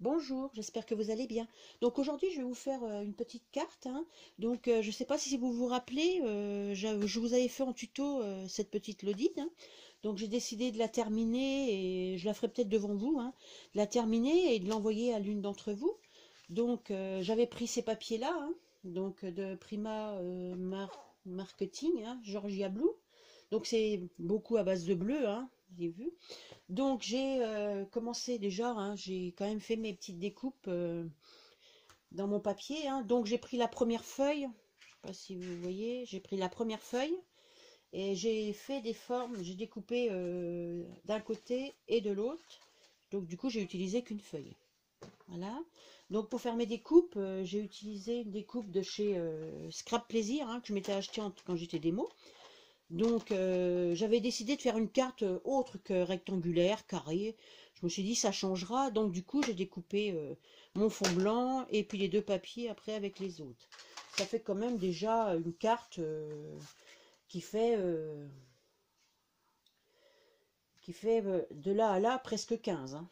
Bonjour, j'espère que vous allez bien. Donc aujourd'hui, je vais vous faire une petite carte, hein. Donc je ne sais pas si vous vous rappelez, je vous avais fait en tuto cette petite Lodine, hein. Donc j'ai décidé de la terminer et je la ferai peut-être devant vous, hein, de la terminer et de l'envoyer à l'une d'entre vous. Donc j'avais pris ces papiers-là, hein, donc de Prima Marketing, hein, Georgia Blue. Donc c'est beaucoup à base de bleu, hein, vous avez vu. Donc j'ai commencé déjà, hein, j'ai quand même fait mes petites découpes dans mon papier, hein. Donc j'ai pris la première feuille, je sais pas si vous voyez, j'ai pris la première feuille et j'ai fait des formes, j'ai découpé d'un côté et de l'autre. Donc du coup j'ai utilisé qu'une feuille. Voilà. Donc pour faire mes découpes, j'ai utilisé une découpe de chez Scrap Plaisir, hein, que je m'étais acheté quand j'étais démo. Donc j'avais décidé de faire une carte autre que rectangulaire, carrée. Je me suis dit ça changera. Donc du coup j'ai découpé mon fond blanc et puis les deux papiers après avec les autres. Ça fait quand même déjà une carte qui fait, de là à là presque 15, hein.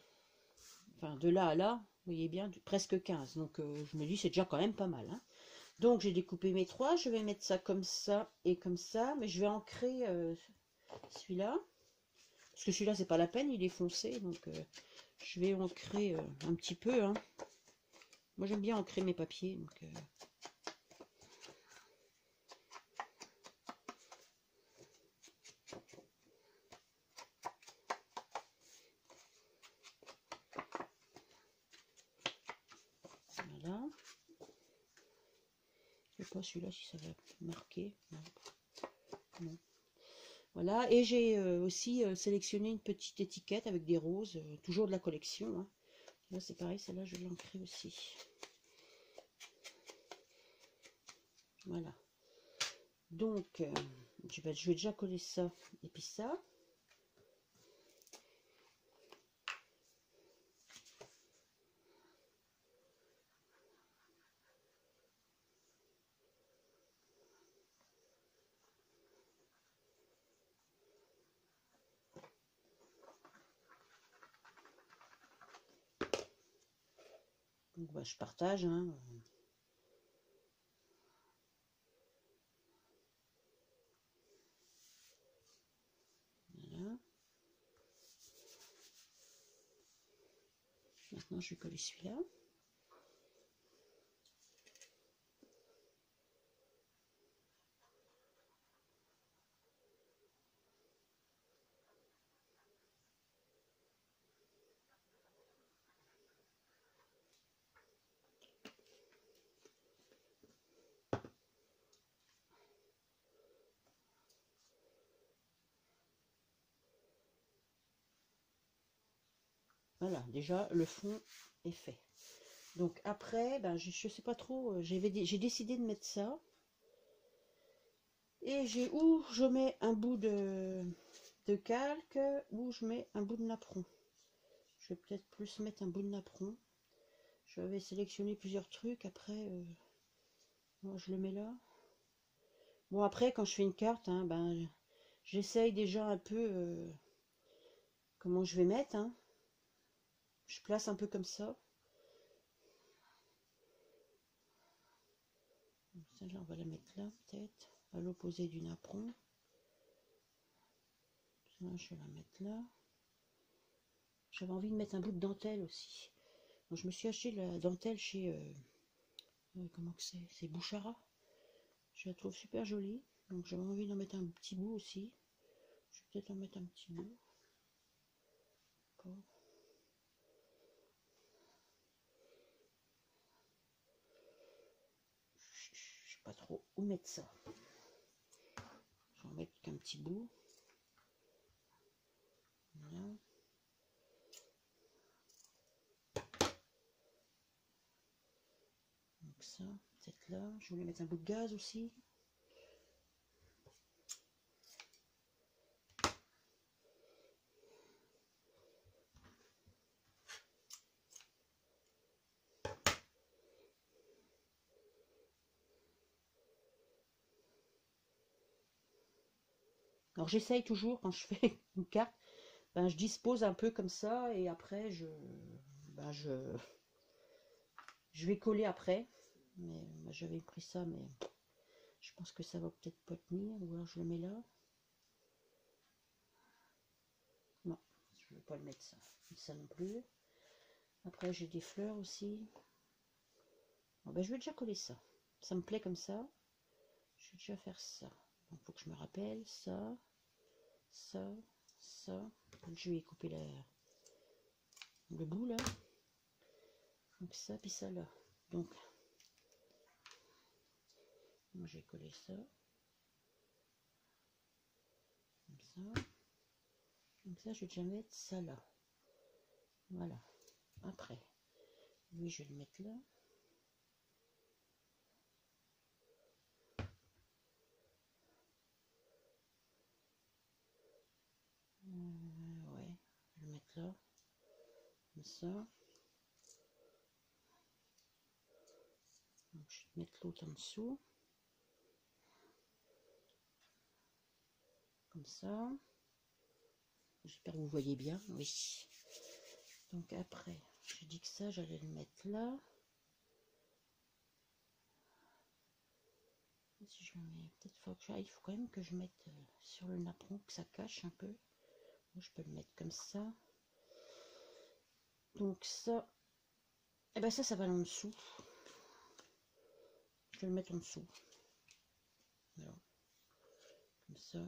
Enfin de là à là, vous voyez bien, presque 15. Donc je me dis c'est déjà quand même pas mal, hein. Donc j'ai découpé mes trois, je vais mettre ça comme ça et comme ça, mais je vais ancrer celui-là. Parce que celui-là, c'est pas la peine, il est foncé. Donc, je vais ancrer un petit peu, hein. Moi, j'aime bien ancrer mes papiers. Donc, voilà. Je sais pas celui-là si ça va marquer. Non. Non. Voilà. Et j'ai aussi sélectionné une petite étiquette avec des roses, toujours de la collection, hein. Là, c'est pareil, celle-là, je vais l'ancrer aussi. Voilà. Donc, je vais déjà coller ça et puis ça. Donc, bah, je partage, hein. Voilà. Maintenant, je vais coller celui-là. Voilà, déjà le fond est fait. Donc après, ben, je sais pas trop, j'ai décidé de mettre ça. Et j'ai où je mets un bout de calque, ou je mets un bout de napperon. Je vais peut-être plus mettre un bout de napperon. J'avais sélectionné plusieurs trucs, après, moi je le mets là. Bon après, quand je fais une carte, hein, ben, j'essaye déjà un peu comment je vais mettre, hein. Je place un peu comme ça. Celle-là, on va la mettre là, peut-être, à l'opposé du napperon. Celle-là, je vais la mettre là. J'avais envie de mettre un bout de dentelle aussi. Donc, je me suis acheté la dentelle chez... comment que c'est? C'est Bouchara. Je la trouve super jolie. Donc j'avais envie d'en mettre un petit bout aussi. Je vais peut-être en mettre un petit bout. Bon. Je sais pas trop où mettre ça. Je vais en mettre qu'un petit bout. Voilà. Donc ça, peut-être là. Je voulais mettre un bout de gaz aussi. Alors j'essaye toujours quand je fais une carte, ben, je dispose un peu comme ça et après je vais coller après. Mais moi j'avais pris ça, mais je pense que ça va peut-être pas tenir. Ou alors je le mets là. Non, je ne vais pas le mettre ça. Ça non plus. Après j'ai des fleurs aussi. Bon, ben, je vais déjà coller ça. Ça me plaît comme ça. Je vais déjà faire ça. Donc il faut que je me rappelle ça, ça, ça. Donc, je vais couper le bout là. Donc ça, puis ça là. Donc moi j'ai collé ça. Comme ça. Donc ça, je vais déjà mettre ça là. Voilà. Après, lui, je vais le mettre là. Ouais, je vais le mettre là. Comme ça. Donc, je vais mettre l'autre en dessous. Comme ça. J'espère que vous voyez bien. Oui. Donc après, j'ai dit que ça, j'allais le mettre là. Si je le mets, peut-être il faut quand même que je mette sur le napperon, que ça cache un peu. Moi, je peux le mettre comme ça. Donc ça, et ben ça va en dessous. Je vais le mettre en dessous. Voilà. Comme ça.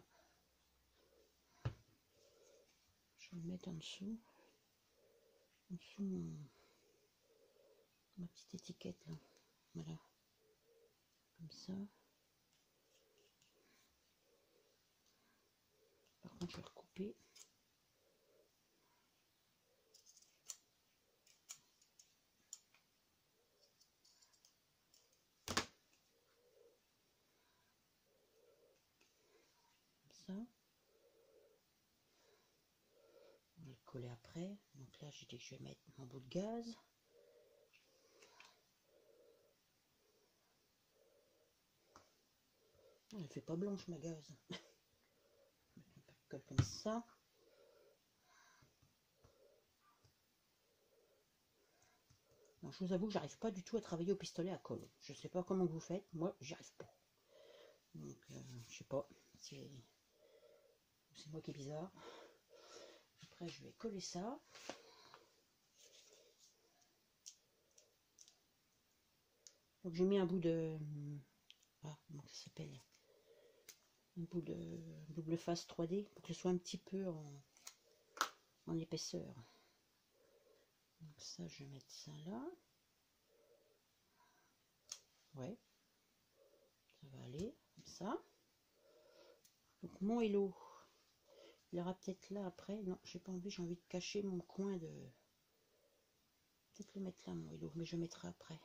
Je vais le mettre en dessous. En dessous ma petite étiquette là. Voilà. Comme ça. Par contre, je vais recouper. Ça. On va le coller après. Donc là, j'ai dit que je vais mettre mon bout de gaz. Elle ne fait pas blanche ma gaze. Je colle comme ça. Donc, je vous avoue que j'arrive pas du tout à travailler au pistolet à colle. Je sais pas comment vous faites, moi j'y arrive pas. Donc je sais pas, c'est moi qui est bizarre. Après je vais coller ça. Donc j'ai mis un bout de... Ah, comment ça s'appelle? Un bout de double face 3D pour que ce soit un petit peu en épaisseur. Donc ça, je vais mettre ça là. Ouais, ça va aller comme ça. Donc mon hello, il aura peut-être là après. Non, j'ai pas envie, j'ai envie de cacher mon coin de... Peut-être le mettre là mon hello, mais je le mettrai après.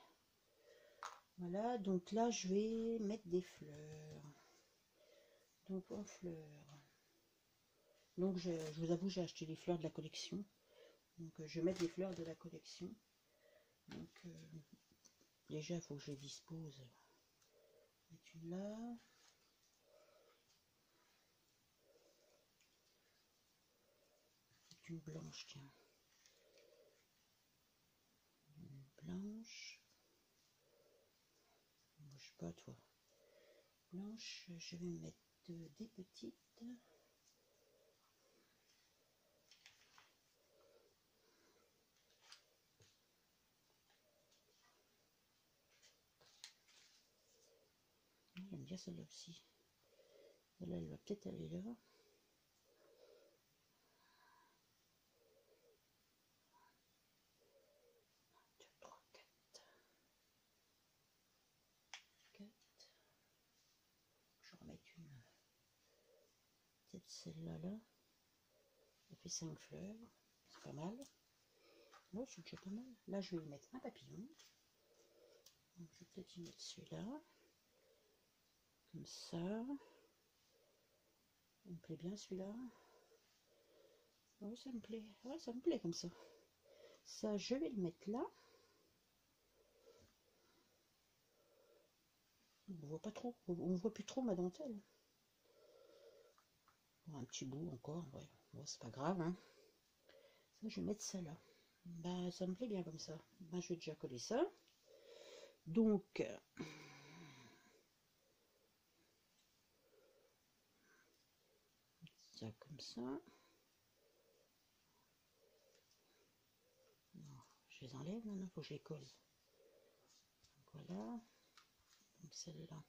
Voilà, donc là je vais mettre des fleurs. Donc en fleurs. Donc je vous avoue, j'ai acheté les fleurs de la collection. Donc je vais mettre les fleurs de la collection. Donc déjà il faut que je les dispose. Mettre une là. Une blanche, tiens. Une blanche. Bouge pas toi. Blanche, je vais mettre des petites. J'aime bien celle-là aussi. Celle-là, elle va peut-être aller là. 2, 3, 4. 4. Je vais remettre une. Peut-être celle-là, là. Ça fait 5 fleurs. C'est pas mal. Là, c'est déjà pas mal. Là, je vais y mettre un papillon. Donc, je vais peut-être y mettre celui-là. Comme ça. Il me plaît bien celui-là. Oh, ça me plaît. Ouais, ça me plaît comme ça. Ça, je vais le mettre là. On voit pas trop. On voit plus trop ma dentelle. Un petit bout encore. Ouais. Bon, c'est pas grave. Hein. Ça, je vais mettre ça là. Ben, ça me plaît bien comme ça. Ben, je vais déjà coller ça. Donc, ça comme ça. Non, je les enlève maintenant, faut que je les colle. Donc, voilà. Donc celle-là,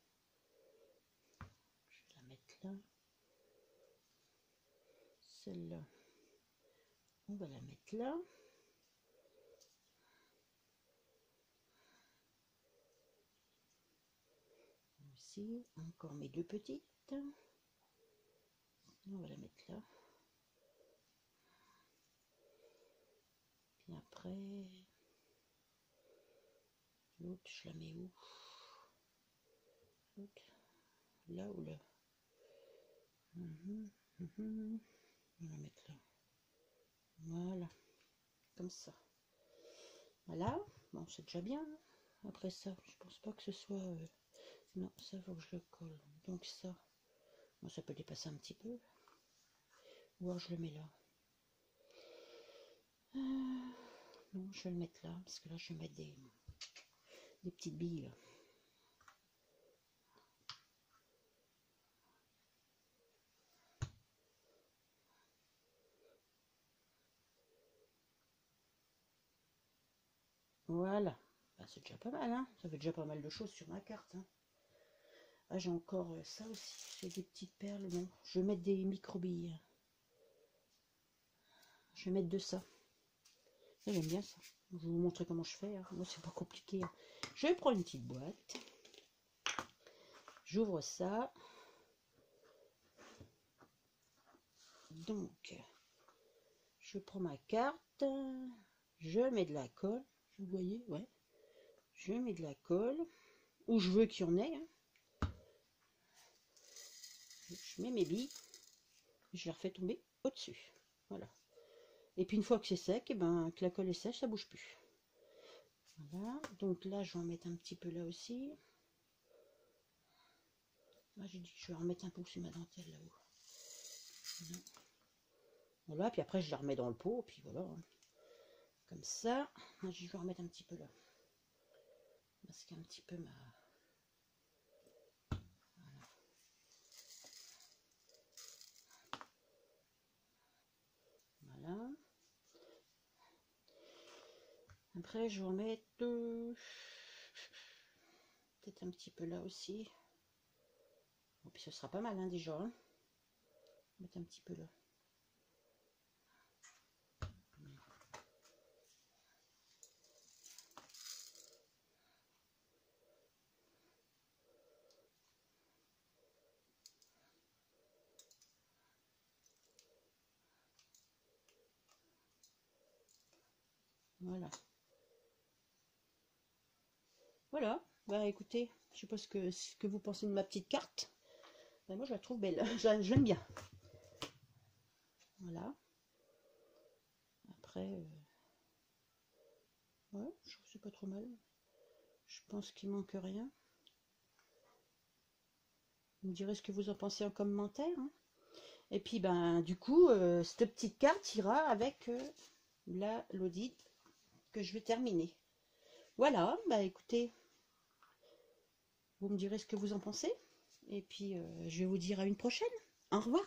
je vais la mettre là. Celle-là, on va la mettre là. Ici, encore mes deux petites. On va la mettre là. Puis après, l'autre, je la mets où? L'autre, là ou là? On va la mettre là. Voilà, comme ça. Voilà, bon, c'est déjà bien. Après ça, je pense pas que ce soit... Non, ça, faut que je le colle. Donc ça, bon, ça peut dépasser un petit peu. Ou alors je le mets là. Non, je vais le mettre là, parce que là, je vais mettre des petites billes. Là. Voilà, bah, c'est déjà pas mal, hein. Ça fait déjà pas mal de choses sur ma carte. Hein. Ah, j'ai encore ça aussi, j'ai des petites perles. Bon, je vais mettre des micro-billes. Je vais mettre de ça. J'aime bien ça. Je vais vous montrer comment je fais. Hein. Moi, c'est pas compliqué. Hein. Je vais prendre une petite boîte. J'ouvre ça. Donc, je prends ma carte. Je mets de la colle. Vous voyez, ouais. Je mets de la colle. Où je veux qu'il y en ait. Hein. Je mets mes billes. Je les refais tomber au-dessus. Voilà. Et puis une fois que c'est sec, et ben, que la colle est sèche, ça bouge plus. Voilà. Donc là, je vais en mettre un petit peu là aussi. Là, j'ai dit que je vais en remettre un peu sur ma dentelle là-haut. Voilà, puis après je la remets dans le pot, puis voilà. Comme ça. Là, je vais en remettre un petit peu là. Masquer un petit peu ma... Voilà. Voilà. Après, je vais en mettre peut-être un petit peu là aussi. Bon, puis ce sera pas mal hein, déjà. Hein. Mettre un petit peu là. Voilà. Voilà. Bah écoutez, je sais pas ce que vous pensez de ma petite carte. Ben, moi je la trouve belle. J'aime bien. Voilà. Après, ouais, je trouve que c'est pas trop mal. Je pense qu'il manque rien. Vous me direz ce que vous en pensez en commentaire. Hein. Et puis, ben, du coup, cette petite carte ira avec l'audit que je vais terminer. Voilà, bah écoutez, vous me direz ce que vous en pensez. Et puis, je vais vous dire à une prochaine. Au revoir.